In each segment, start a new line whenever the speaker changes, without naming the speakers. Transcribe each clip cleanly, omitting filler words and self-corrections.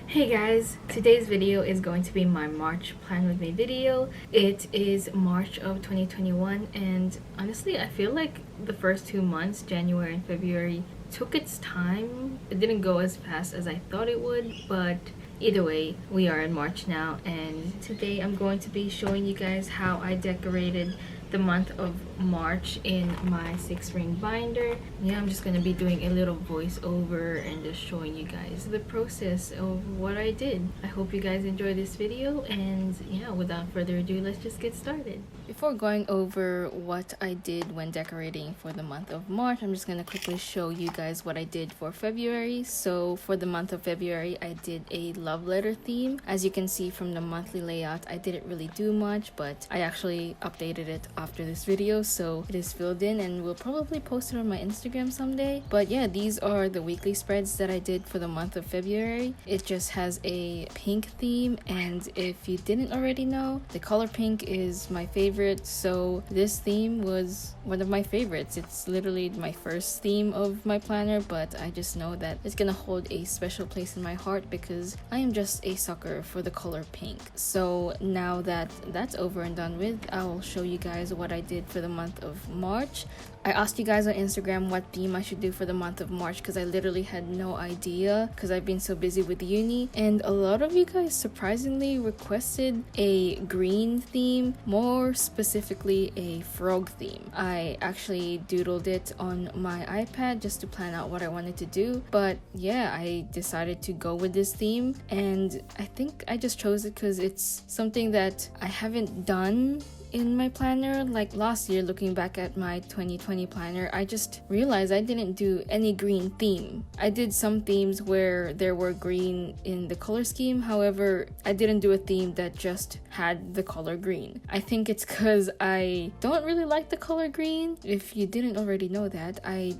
Hey guys, today's video is going to be my March plan with me video. It is March of 2021 and honestly I feel like the first 2 months, January and February, took its time. It didn't go as fast as I thought it would, but either way, we are in March now, and today I'm going to be showing you guys how I decorated the month of March in my 6-ring binder. Yeah, I'm just gonna be doing a little voiceover and just showing you guys the process of what I did. I hope you guys enjoy this video, and yeah, without further ado, let's just get started. Before going over what I did when decorating for the month of March, I'm just gonna quickly show you guys what I did for February. So for the month of February, I did a love letter theme. As you can see from the monthly layout, I didn't really do much, but I actually updated it after this video, so it is filled in and we'll probably post it on my Instagram someday. But yeah, these are the weekly spreads that I did for the month of February. It just has a pink theme, and if you didn't already know, the color pink is my favorite, so this theme was one of my favorites. It's literally my first theme of my planner, but I just know that it's gonna hold a special place in my heart because I am just a sucker for the color pink. So now that that's over and done with, I'll show you guys what I did for the month of March. I asked you guys on Instagram what theme I should do for the month of March because I literally had no idea because I've been so busy with uni, and a lot of you guys surprisingly requested a green theme, more specifically a frog theme. I actually doodled it on my iPad just to plan out what I wanted to do, but yeah, I decided to go with this theme, and I think I just chose it because it's something that I haven't done in my planner. Like last year, looking back at my 2020 planner, I just realized I didn't do any green theme. I did some themes where there were green in the color scheme, however I didn't do a theme that just had the color green. I think it's because I don't really like the color green. If you didn't already know that, I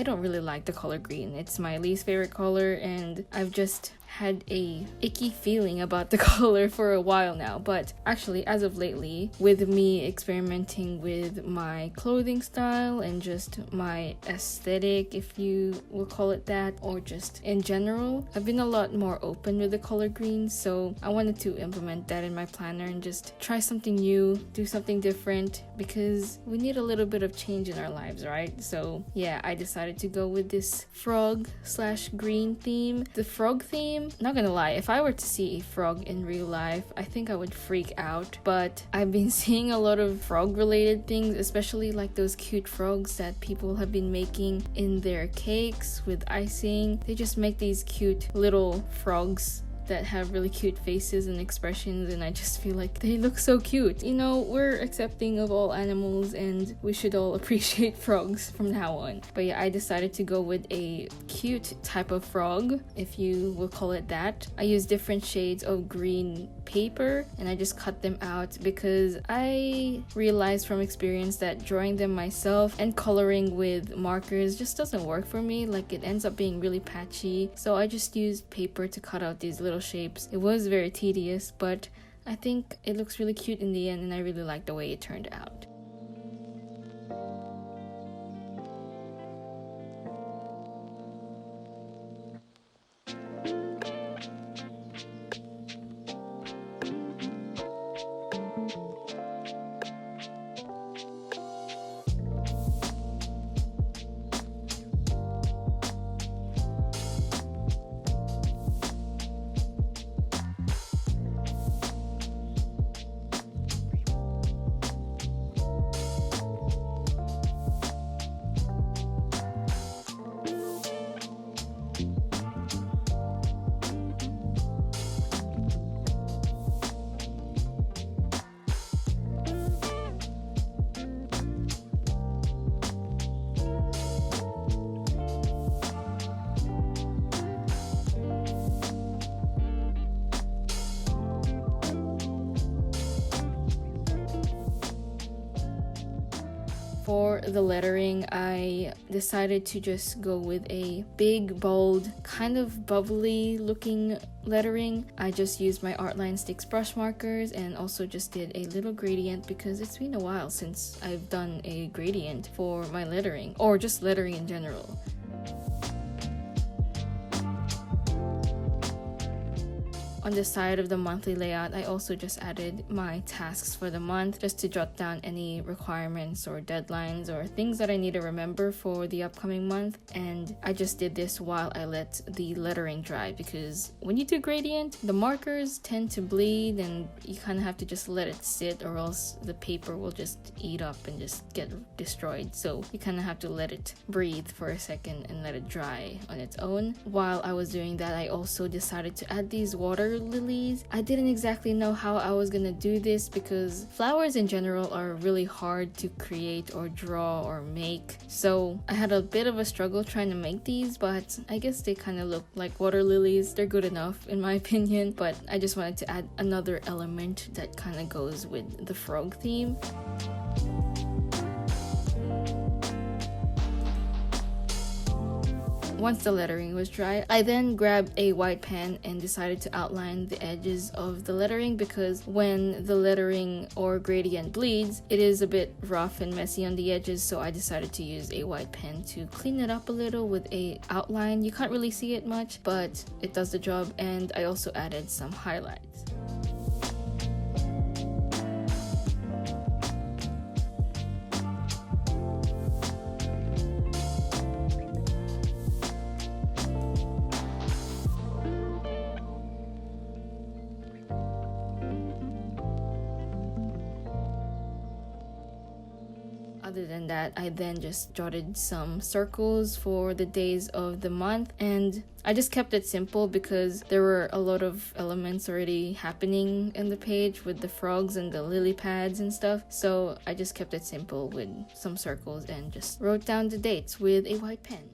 don't really like the color green. It's my least favorite color, and I've just had a icky feeling about the color for a while now. But actually, as of lately, with me experimenting with my clothing style and just my aesthetic, if you will call it that, or just in general, I've been a lot more open with the color green, so I wanted to implement that in my planner and just try something new, do something different, because we need a little bit of change in our lives, right? So yeah, I decided to go with this frog/green theme. The frog theme, not gonna lie, if I were to see a frog in real life, I think I would freak out. But I've been seeing a lot of frog related things, especially like those cute frogs that people have been making in their cakes with icing. They just make these cute little frogs that have really cute faces and expressions, and I just feel like they look so cute. You know, we're accepting of all animals and we should all appreciate frogs from now on. But yeah, I decided to go with a cute type of frog, if you will call it that. I used different shades of green paper and I just cut them out because I realized from experience that drawing them myself and coloring with markers just doesn't work for me. Like, it ends up being really patchy, so I just used paper to cut out these little shapes. It was very tedious, but I think it looks really cute in the end, and I really like the way it turned out. For the lettering, I decided to just go with a big, bold, kind of bubbly looking lettering. I just used my Artline Stix brush markers and also just did a little gradient because it's been a while since I've done a gradient for my lettering, or just lettering in general. on the side of the monthly layout, I also just added my tasks for the month just to jot down any requirements or deadlines or things that I need to remember for the upcoming month. And I just did this while I let the lettering dry, because when you do gradient, the markers tend to bleed and you kind of have to just let it sit, or else the paper will just eat up and just get destroyed. So you kind of have to let it breathe for a second and let it dry on its own. While I was doing that, I also decided to add these water lilies. I didn't exactly know how I was gonna do this because flowers in general are really hard to create or draw or make, so I had a bit of a struggle trying to make these, but I guess they kind of look like water lilies. They're good enough in my opinion, but I just wanted to add another element that kind of goes with the frog theme. Once the lettering was dry, I then grabbed a white pen and decided to outline the edges of the lettering, because when the lettering or gradient bleeds, it is a bit rough and messy on the edges, so I decided to use a white pen to clean it up a little with a outline. You can't really see it much, but it does the job, and I also added some highlights. Other than that, I then just jotted some circles for the days of the month, and I just kept it simple because there were a lot of elements already happening in the page with the frogs and the lily pads and stuff, so I just kept it simple with some circles and just wrote down the dates with a white pen.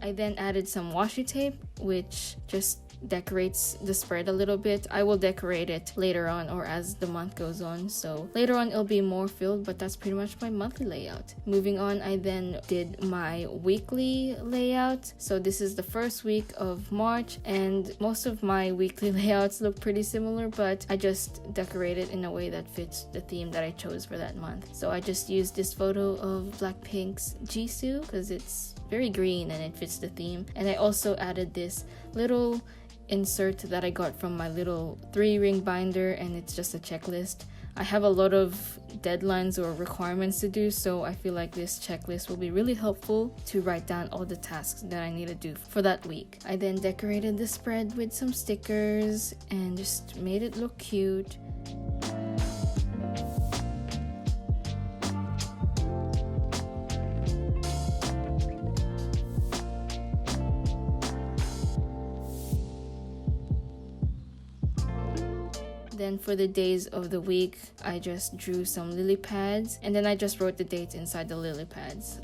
I then added some washi tape, which just decorates the spread a little bit. I will decorate it later on or as the month goes on, so later on it'll be more filled, but that's pretty much my monthly layout. Moving on, I then did my weekly layout. So this is the first week of March, and most of my weekly layouts look pretty similar, but I just decorated in a way that fits the theme that I chose for that month. So I just used this photo of Blackpink's Jisoo because it's very green and it fits the theme, and I also added this little insert that I got from my little 3-ring binder, and it's just a checklist. I have a lot of deadlines or requirements to do, so I feel like this checklist will be really helpful to write down all the tasks that I need to do for that week. I then decorated the spread with some stickers and just made it look cute. Then for the days of the week, I just drew some lily pads, and then I just wrote the dates inside the lily pads.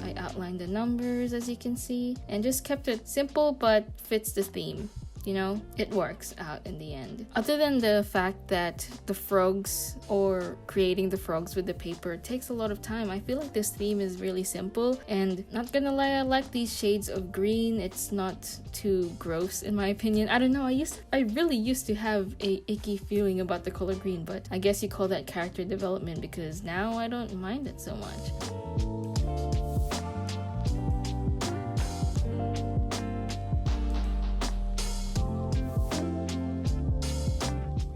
I outlined the numbers, as you can see, and just kept it simple but fits the theme. You know, it works out in the end. Other than the fact that the frogs, or creating the frogs with the paper, takes a lot of time, I feel like this theme is really simple, and not gonna lie, I like these shades of green. It's not too gross in my opinion. I don't know, I really used to have a icky feeling about the color green, but I guess you call that character development, because now I don't mind it so much.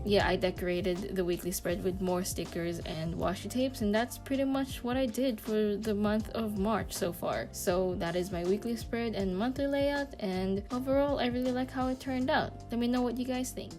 Yeah, I decorated the weekly spread with more stickers and washi tapes, and that's pretty much what I did for the month of March so far. So that is my weekly spread and monthly layout, and overall I really like how it turned out. Let me know what you guys think.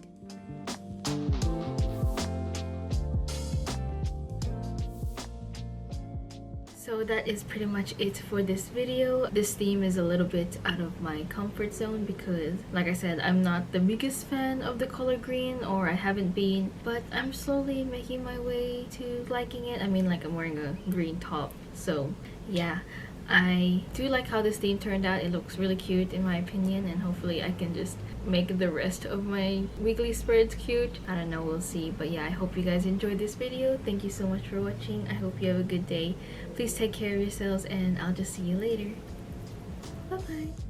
So that is pretty much it for this video. This theme is a little bit out of my comfort zone because, like I said, I'm not the biggest fan of the color green, or I haven't been, but I'm slowly making my way to liking it. I mean, like, I'm wearing a green top, so yeah. I do like how this theme turned out. It looks really cute in my opinion, and hopefully I can just make the rest of my weekly spreads cute. I don't know, we'll see. But yeah, I hope you guys enjoyed this video. Thank you so much for watching. I hope you have a good day. Please take care of yourselves, and I'll just see you later. Bye bye.